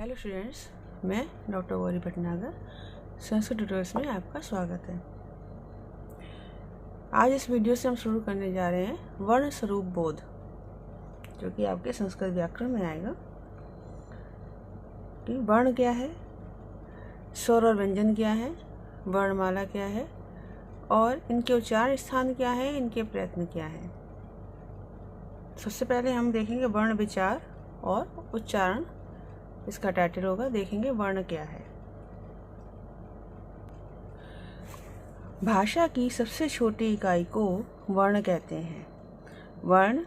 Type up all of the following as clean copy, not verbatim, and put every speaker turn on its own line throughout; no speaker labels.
Hello students, मैं doctor Gauri Bhatnagar Sanskrit tutorials में आपका स्वागत है। आज इस वीडियो से हम शुरू करने जा रहे हैं वर्ण स्वरूप बोध, जो कि आपके संस्कृत व्याकरण में आएगा कि वर्ण क्या है, स्वर और व्यंजन क्या है, वर्णमाला क्या है और इनके उच्चारण स्थान क्या है, इनके प्रयत्न क्या है। सबसे पहले हम देखेंगे वर्ण विचार और उच्चारण। इसका टाइटल होगा देखेंगे वर्ण क्या है। भाषा की सबसे छोटी इकाई को वर्ण कहते हैं। वर्ण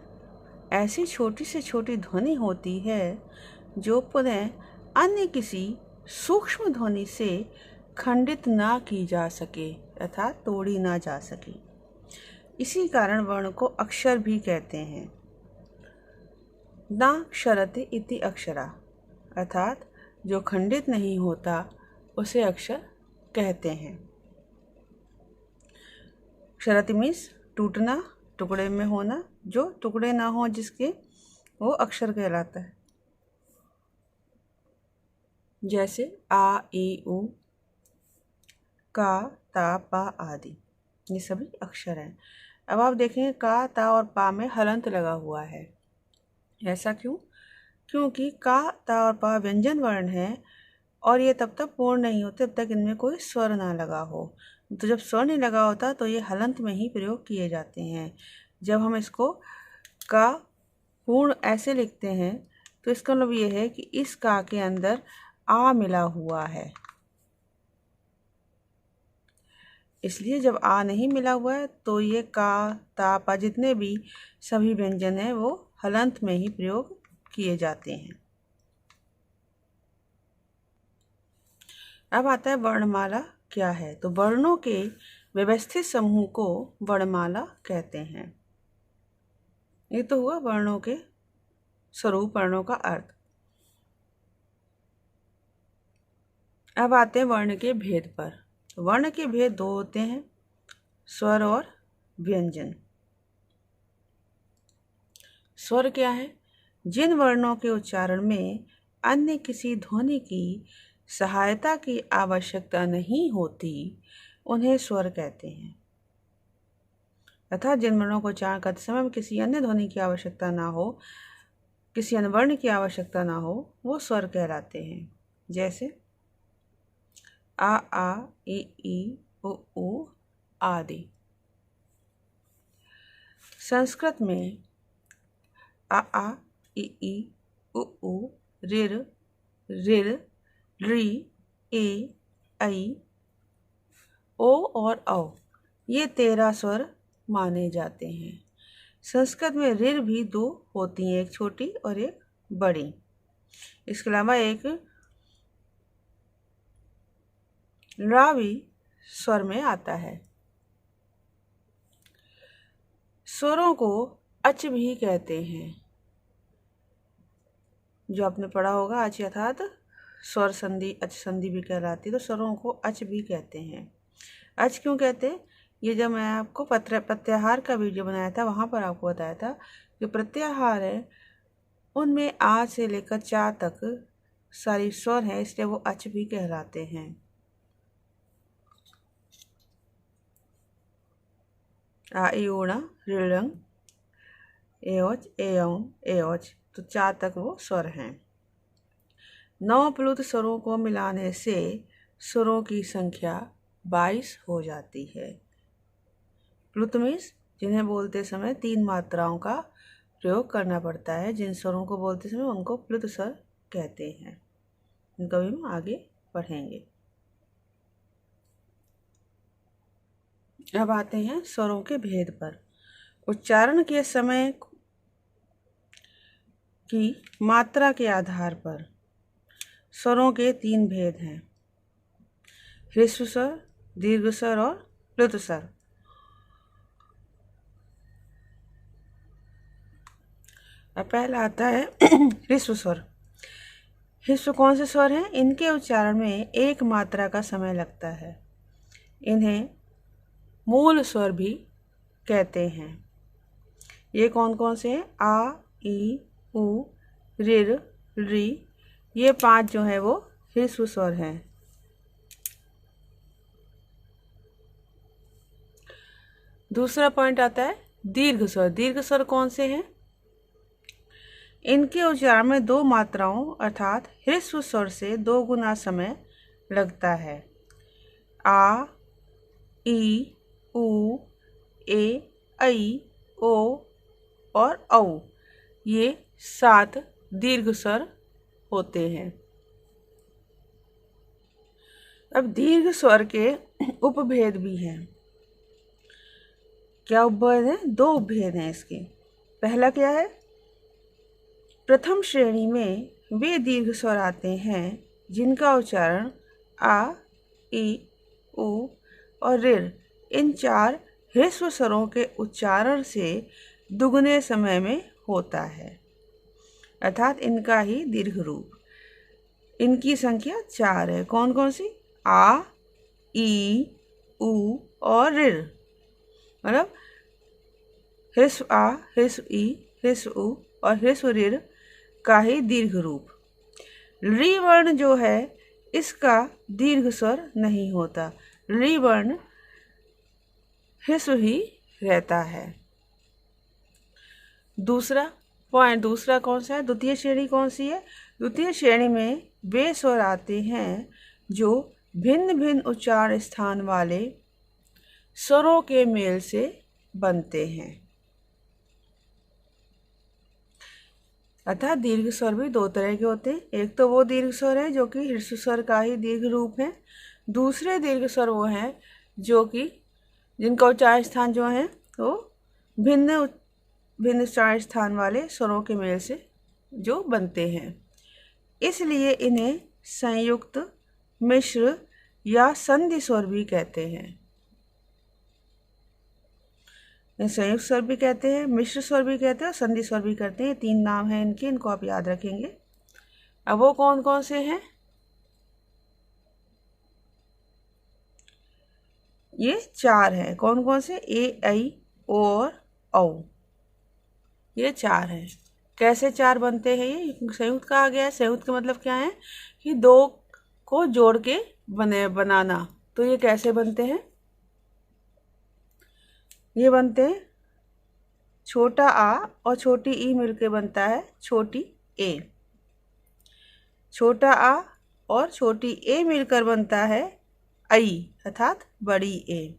ऐसी छोटी से छोटी ध्वनि होती है जो पुनः अन्य किसी सूक्ष्म ध्वनि से खंडित ना की जा सके तथा तोड़ी ना जा सके। इसी कारण वर्ण को अक्षर भी कहते हैं। ना क्षरते इति अक्षरा, अर्थात जो खंडित नहीं होता उसे अक्षर कहते हैं। क्षरति मीन्स टूटना, टुकड़े में होना, जो टुकड़े ना हो जिसके, वो अक्षर कहलाता है। जैसे आ, ई, उ, का, ता, पा आदि, ये सभी अक्षर हैं। अब आप देखेंगे का, ता और पा में हलंत लगा हुआ है। ऐसा क्यों? क्योंकि का, ता और पा व्यंजन वर्ण है और ये तब तक पूर्ण नहीं होते जब तक इनमें कोई स्वर ना लगा हो। तो जब स्वर नहीं लगा होता तो ये हलंत में ही प्रयोग किए जाते हैं। जब हम इसको का पूर्ण ऐसे लिखते हैं तो इसका मतलब ये है कि इस का के अंदर आ मिला हुआ है, इसलिए जब आ नहीं मिला हुआ है तो ये का, ता, पा जितने भी सभी व्यंजन हैं वो हलंत में ही प्रयोग किए जाते हैं। अब आता है वर्णमाला क्या है। तो वर्णों के व्यवस्थित समूह को वर्णमाला कहते हैं। ये तो हुआ वर्णों के स्वरूप, वर्णों का अर्थ। अब आते हैं वर्ण के भेद पर। वर्ण के भेद दो होते हैं, स्वर और व्यंजन। स्वर क्या है? जिन वर्णों के उच्चारण में अन्य किसी ध्वनि की सहायता की आवश्यकता नहीं होती उन्हें स्वर कहते हैं। अर्थात जिन वर्णों को उच्चारण करते समय किसी अन्य ध्वनि की आवश्यकता ना हो, किसी अन्य वर्ण की आवश्यकता ना हो, वो स्वर कहलाते हैं। जैसे आ, ई, उ आदि। संस्कृत में आ, ई, उ, रिर, री, ए, ऐ, ओ और औ, ये 13 स्वर माने जाते हैं। संस्कृत में रिर भी दो होती हैं, एक छोटी और एक बड़ी। इसके अलावा एक रा भी स्वर में आता है। स्वरों को अच भी कहते हैं। जो आपने पढ़ा होगा, अच अर्थात स्वर संधि, अच संधि भी कहलाती है। तो स्वरों को अच भी कहते हैं। अच क्यों कहते हैं? ये जब मैं आपको प्रत्याहार का वीडियो बनाया था वहाँ पर आपको बताया था कि प्रत्याहार है उनमें आ से लेकर चा तक सारी स्वर हैं, इसलिए वो अच भी कहलाते हैं। आ, ई, ऊ, ऋ, एओच, एओं, एओच, तो 4 तक वो स्वर हैं। 9 प्लुत स्वरों को मिलाने से स्वरों की संख्या 22 हो जाती है। प्लुत मीन्स जिन्हें बोलते समय 3 मात्राओं का प्रयोग करना पड़ता है। जिन स्वरों को बोलते समय उनको प्लुत स्वर कहते हैं। इनको भी हम आगे पढ़ेंगे। अब आते हैं स्वरों के भेद पर। उच्चारण के समय की मात्रा के आधार पर स्वरों के 3 भेद हैं, ह्रस्व स्वर, दीर्घ स्वर और प्लुत स्वर। अब पहला आता है ह्रस्व स्वर। ह्रस्व कौन से स्वर हैं? इनके उच्चारण में एक मात्रा का समय लगता है। इन्हें मूल स्वर भी कहते हैं। ये कौन कौन से हैं? आ, ई, उ, ऋ, री, ये 5 जो है वो ह्रस्व स्वर हैं। दूसरा पॉइंट आता है दीर्घ स्वर। दीर्घ स्वर कौन से हैं? इनके उच्चारण में 2 मात्राओं अर्थात ह्रस्व स्वर से 2 गुना समय लगता है। आ, ई, उ, ए, ऐ, ओ और औ, ये 7 दीर्घ स्वर होते हैं। अब दीर्घ स्वर के उपभेद भी हैं। क्या उपभेद हैं? 2 उपभेद हैं इसके। पहला क्या है? प्रथम श्रेणी में वे दीर्घ स्वर आते हैं जिनका उच्चारण आ, ई, उ और ऋ इन 4 ह्रस्व स्वरों के उच्चारण से दुगने समय में होता है, अर्थात इनका ही दीर्घ रूप। इनकी संख्या 4 है। कौन कौन सी? आ, ई, उ और ऋ। मतलब ह्रस्व आ, ह्रस्व ई, ह्रस्व उ और ह्रस्व ऋ का ही दीर्घ रूप। ऋ वर्ण जो है इसका दीर्घ स्वर नहीं होता। ऋ वर्ण ह्रस्व ही रहता है। दूसरा कौन सा है? द्वितीय श्रेणी कौन सी है? द्वितीय श्रेणी में वे स्वर आते हैं जो भिन्न भिन्न उच्चारण स्थान वाले स्वरों के मेल से बनते हैं। अर्थात दीर्घ स्वर भी 2 तरह के होते हैं। एक तो वो दीर्घ स्वर है जो कि ह्रस्व स्वर का ही दीर्घ रूप है। दूसरे दीर्घ स्वर वो हैं जो कि जिनका उच्चारण स्थान जो है वो भिन्न उच्चारण स्थान वाले स्वरों के मेल से जो बनते हैं। इसलिए इन्हें संयुक्त, मिश्र या संधि स्वर भी कहते हैं। संयुक्त स्वर भी कहते हैं, मिश्र स्वर भी कहते हैं और संधि स्वर भी कहते हैं। 3 नाम हैं इनके, इनको आप याद रखेंगे। अब वो कौन कौन से हैं? ये 4 हैं। कौन कौन से? ए, ऐ, ओ और औ। ये 4 हैं। कैसे 4 बनते हैं? ये संयुक्त कहा गया है। संयुक्त का मतलब क्या है? कि 2 को जोड़ के बनाना। तो ये कैसे बनते हैं? ये बनते हैं छोटा आ और छोटी ई मिलकर बनता है छोटी ए। छोटा आ और छोटी ए मिलकर बनता है ऐ अर्थात बड़ी ए।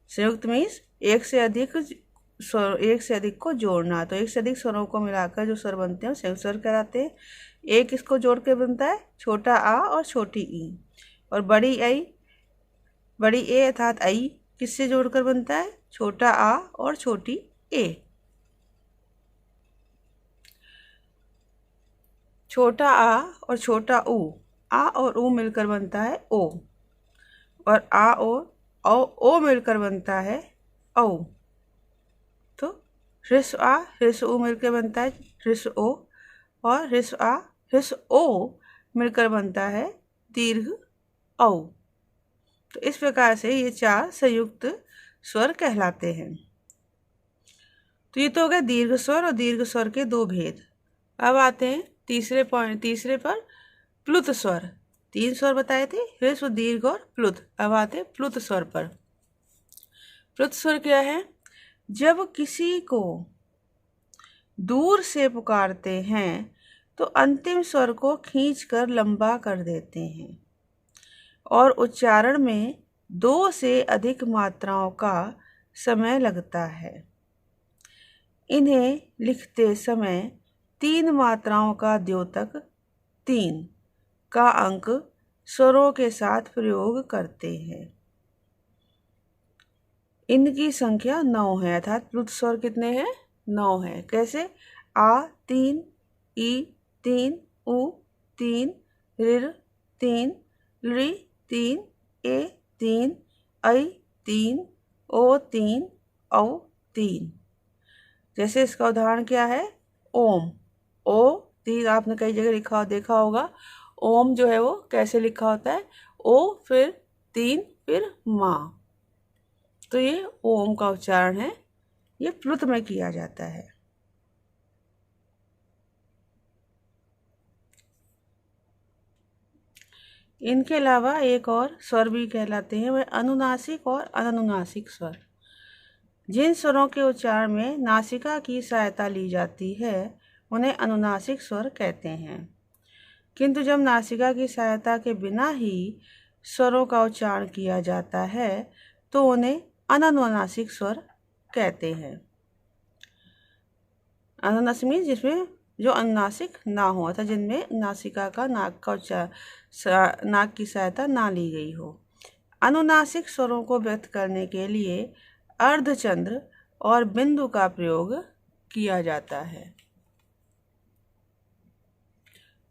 संयुक्त मीन्स एक से अधिक को जोड़ना। तो एक से अधिक स्वरों को मिलाकर जो स्वर बनते हैं संयुक्त स्वर कहलाते हैं। एक इसको जोड़ के बनता है छोटा आ और छोटी ई। और बड़ी ए अर्थात ऐ किससे जोड़कर बनता है? छोटा आ और छोटी ए। छोटा आ और छोटा उ, आ और उ मिलकर बनता है ओ। और आ और ओ मिलकर बनता है औ। तो ह्रस्व आ ह्रस्व उ मिलकर बनता है ह्रस्व ओ और ह्रस्व आ ह्रस्व ओ मिलकर बनता है दीर्घ औ। तो इस प्रकार से ये 4 संयुक्त स्वर कहलाते हैं। तो ये तो हो गया दीर्घ स्वर और दीर्घ स्वर के 2 भेद। अब आते हैं तीसरे पर प्लुत स्वर। 3 स्वर बताए थे, ह्रस्व, दीर्घ और प्लुत। अब आते हैं प्लुत स्वर पर। प्लुत स्वर क्या है? जब किसी को दूर से पुकारते हैं तो अंतिम स्वर को खींचकर लंबा कर देते हैं और उच्चारण में 2 से अधिक मात्राओं का समय लगता है। इन्हें लिखते समय 3 मात्राओं का द्योतक 3 का अंक स्वरों के साथ प्रयोग करते हैं। इनकी संख्या 9 है, अर्थात प्लुत स्वर कितने हैं? 9 है। कैसे? आ 3, ई 3, उ 3, ऋ 3, ऋ 3, ए 3, ऐ 3, ओ 3, औ 3। जैसे इसका उदाहरण क्या है? ओम। ओ 3 आपने कई जगह देखा होगा। ओम जो है वो कैसे लिखा होता है? ओ फिर 3 फिर माँ। तो ये ओम का उच्चारण है, ये प्लुत में किया जाता है। इनके अलावा एक और स्वर भी कहलाते हैं, वह अनुनासिक और अननुनासिक स्वर। जिन स्वरों के उच्चारण में नासिका की सहायता ली जाती है उन्हें अनुनासिक स्वर कहते हैं, किंतु जब नासिका की सहायता के बिना ही स्वरों का उच्चारण किया जाता है तो उन्हें अननुनासिक स्वर कहते हैं। अनुनासिक मीन्स जिसमें जो अनुनासिक ना हो, अर्थात जिनमें नासिका का नाक की सहायता ना ली गई हो। अनुनासिक स्वरों को व्यक्त करने के लिए अर्धचंद्र और बिंदु का प्रयोग किया जाता है।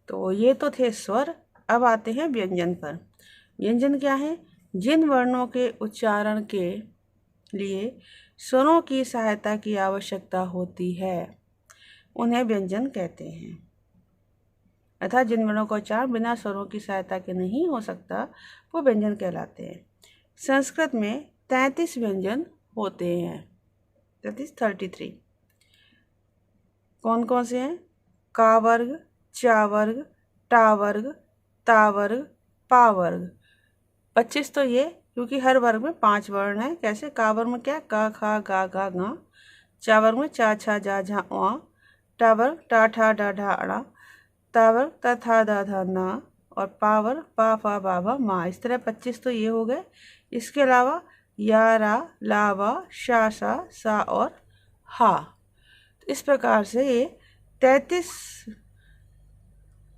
तो ये तो थे स्वर। अब आते हैं व्यंजन पर। व्यंजन क्या है? जिन वर्णों के उच्चारण के लिए स्वरों की सहायता की आवश्यकता होती है उन्हें व्यंजन कहते हैं, अर्थात जिन वर्णों का उच्चारण बिना स्वरों की सहायता के नहीं हो सकता वो व्यंजन कहलाते हैं। संस्कृत में 33 व्यंजन होते हैं, 33। कौन कौन से हैं? का वर्ग, चा वर्ग, टा वर्ग, ता वर्ग, पा वर्ग। 25 तो ये, क्योंकि हर वर्ग में 5 वर्ण हैं। कैसे? का वर्ग में क्या? का, खा, गा, गा, गा। चा वर्ग में चा, छा, जा, झा, वा। टा वर्ग टा, ठा, डा, ढा, अड़ा। ता वर्ग ता, था, दा, धा, ना। और पा वर्ग पा, फा, बा, भा, मा। इस तरह 25 तो ये हो गए। इसके अलावा या, रा, ला, वा, शा, सा और हा। तो इस प्रकार से ये 33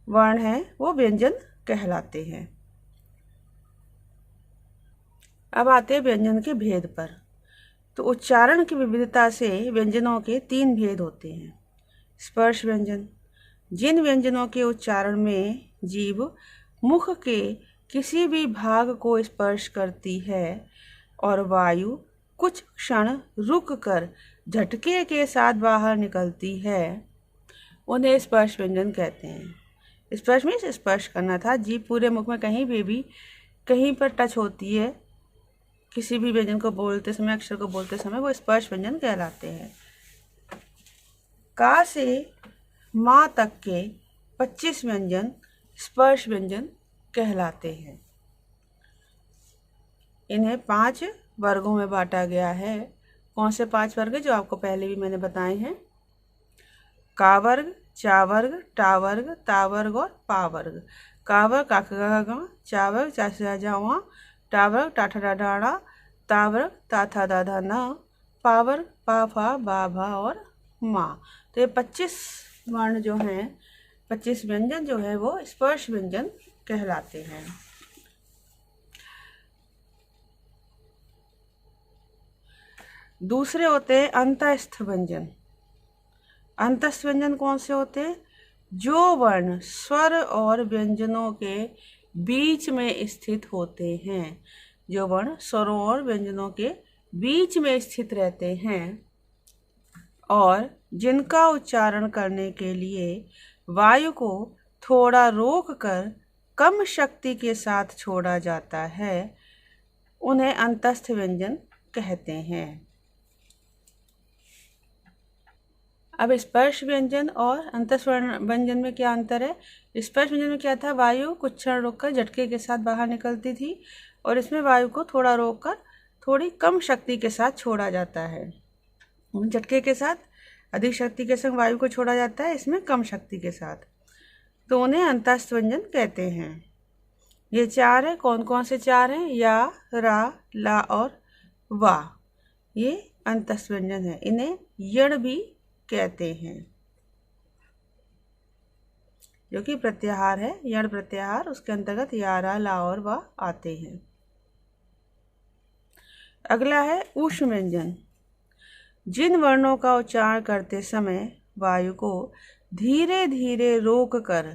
वर्ण हैं वो व्यंजन कहलाते हैं। अब आते हैं व्यंजन के भेद पर। तो उच्चारण की विविधता से व्यंजनों के 3 भेद होते हैं। स्पर्श व्यंजन, जिन व्यंजनों के उच्चारण में जीभ मुख के किसी भी भाग को स्पर्श करती है और वायु कुछ क्षण रुक कर झटके के साथ बाहर निकलती है उन्हें स्पर्श व्यंजन कहते हैं। स्पर्श में स्पर्श करना था, जीभ पूरे मुख में कहीं पर टच होती है किसी भी व्यंजन को बोलते समय, अक्षर को बोलते समय, वो स्पर्श व्यंजन कहलाते हैं। का से माँ तक के 25 व्यंजन स्पर्श व्यंजन कहलाते हैं। इन्हें 5 वर्गों में बांटा गया है। कौन से 5 वर्ग? जो आपको पहले भी मैंने बताए हैं। का वर्ग, चा वर्ग, टा वर्ग, ता वर्ग और पा वर्ग। का वर्ग का, गा, चा वर्ग चा, से, जा, वा। टा वर्ग टा, ठा, डा, ढा, ता वर्ग ता, था, दा, धा, ना। पा वर्ग पा, फा, बा, भा और मा। तो ये 25 वर्ण जो हैं, 25 व्यंजन जो है वो स्पर्श व्यंजन कहलाते हैं। दूसरे होते हैं अंतस्थ व्यंजन। अंतस्थ व्यंजन कौन से होते हैं? जो वर्ण स्वर और व्यंजनों के बीच में स्थित होते हैं। जो वर्ण स्वरों और व्यंजनों के बीच में स्थित रहते हैं और जिनका उच्चारण करने के लिए वायु को थोड़ा रोक कर कम शक्ति के साथ छोड़ा जाता है उन्हें अंतस्थ व्यंजन कहते हैं। अब स्पर्श व्यंजन और अंतस्थ व्यंजन में क्या अंतर है? स्पर्श व्यंजन में क्या था? वायु कुछ क्षण रोककर झटके के साथ बाहर निकलती थी और इसमें वायु को थोड़ा रोककर थोड़ी कम शक्ति के साथ छोड़ा जाता है। झटके के साथ अधिक शक्ति के संग वायु को छोड़ा जाता है, इसमें कम शक्ति के साथ, तो उन्हें अंतस्थ व्यंजन कहते हैं। ये 4 है। कौन कौन से 4 हैं? या, रा, ला और वा। ये अंतस्थ व्यंजन है। इन्हें यण भी कहते हैं, जो कि प्रत्याहार है। यण प्रत्याहार, उसके अंतर्गत या, रा, ला और वा आते हैं। अगला है ऊष्म व्यंजन। जिन वर्णों का उच्चारण करते समय वायु को धीरे धीरे रोक कर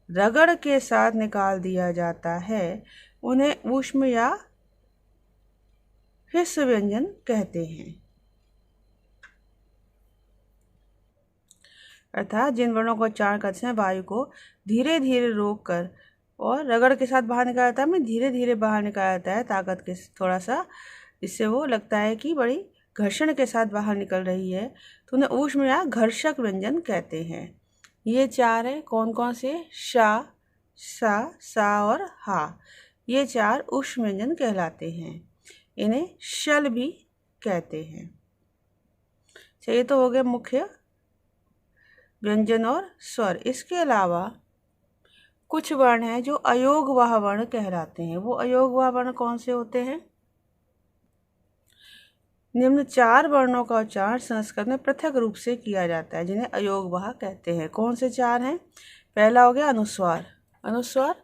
रगड़ के साथ निकाल दिया जाता है उन्हें ऊष्म या हिस्स व्यंजन कहते हैं। अर्थात जिन वर्णों का उच्चारण करते समय वायु को धीरे धीरे रोक कर और रगड़ के साथ बाहर निकाला जाता है, में धीरे धीरे बाहर निकाला जाता है ताकत के थोड़ा सा, इससे वो लगता है कि बड़ी घर्षण के साथ बाहर निकल रही है, तो उन्हें ऊष्म या घर्षक व्यंजन कहते हैं। ये 4 है। कौन कौन से? शा, सा और हा, ये 4 ऊष्म व्यंजन कहलाते हैं। इन्हें शल भी कहते हैं। ये तो हो गए मुख्य व्यंजन और स्वर। इसके अलावा कुछ वर्ण हैं जो अयोगवाह वर्ण कहलाते हैं। वो अयोगवाह वर्ण कौन से होते हैं? निम्न 4 वर्णों का उच्चारण संस्कृत में पृथक रूप से किया जाता है, जिन्हें अयोगवाह कहते हैं। कौन से 4 हैं? पहला हो गया अनुस्वार। अनुस्वार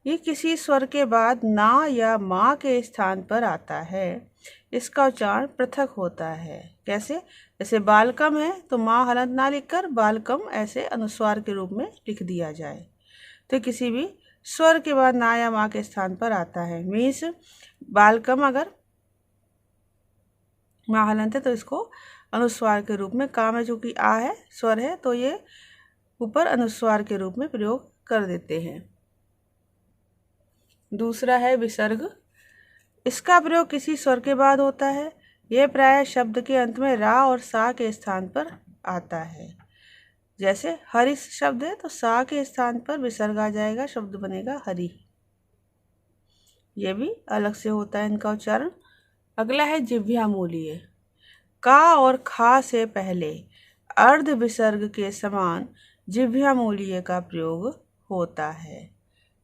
ये किसी स्वर के बाद ना या माँ के स्थान पर आता है। इसका उच्चारण पृथक होता है। कैसे? जैसे बालकम है तो माँ हलंत ना लिखकर बालकम ऐसे अनुस्वार के रूप में लिख दिया जाए। तो किसी भी स्वर के बाद ना या माँ के स्थान पर आता है। मीन्स बालकम अगर माँ हलंत है तो इसको अनुस्वार के रूप में, का में चूंकि आ है स्वर है तो ये ऊपर अनुस्वार के रूप में प्रयोग कर देते हैं। दूसरा है विसर्ग। इसका प्रयोग किसी स्वर के बाद होता है। यह प्रायः शब्द के अंत में रा और सा के स्थान पर आता है। जैसे हरि शब्द है तो सा के स्थान पर विसर्ग आ जाएगा, शब्द बनेगा हरि। यह भी अलग से होता है इनका उच्चारण। अगला है जिह्वामूलीय। का और खा से पहले अर्ध विसर्ग के समान जिह्वामूलीय का प्रयोग होता है।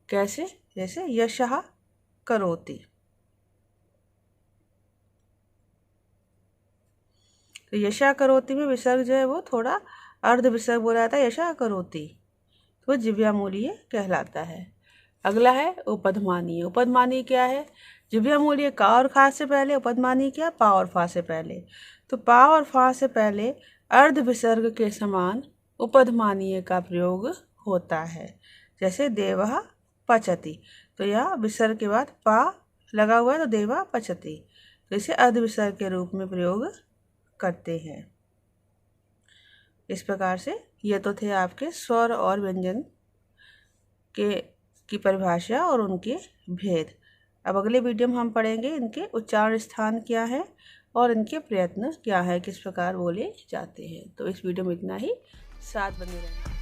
कैसे? जैसे यशः करोति। तो यशः करोति में विसर्ग जो है वो थोड़ा अर्ध विसर्ग बोला जाता है, यशः करोति, तो जिह्वामूलीय कहलाता है। अगला है उपधमानीय। उपधमानीय क्या है? जिह्वामूलीय का और खा से पहले, उपधमानीय क्या? पा और फा से पहले। तो पा और फा से पहले अर्ध विसर्ग के समान उपधमानीय का प्रयोग होता है। जैसे देवः पचति, तो यह विसर्ग के बाद पा लगा हुआ है तो देवा पचति, तो इसे अर्ध विसर्ग के रूप में प्रयोग करते हैं। इस प्रकार से ये तो थे आपके स्वर और व्यंजन की परिभाषा और उनके भेद। अब अगले वीडियो में हम पढ़ेंगे इनके उच्चारण स्थान क्या है और इनके प्रयत्न क्या है, किस प्रकार बोले जाते हैं। तो इस वीडियो में इतना ही। साथ बने रहना।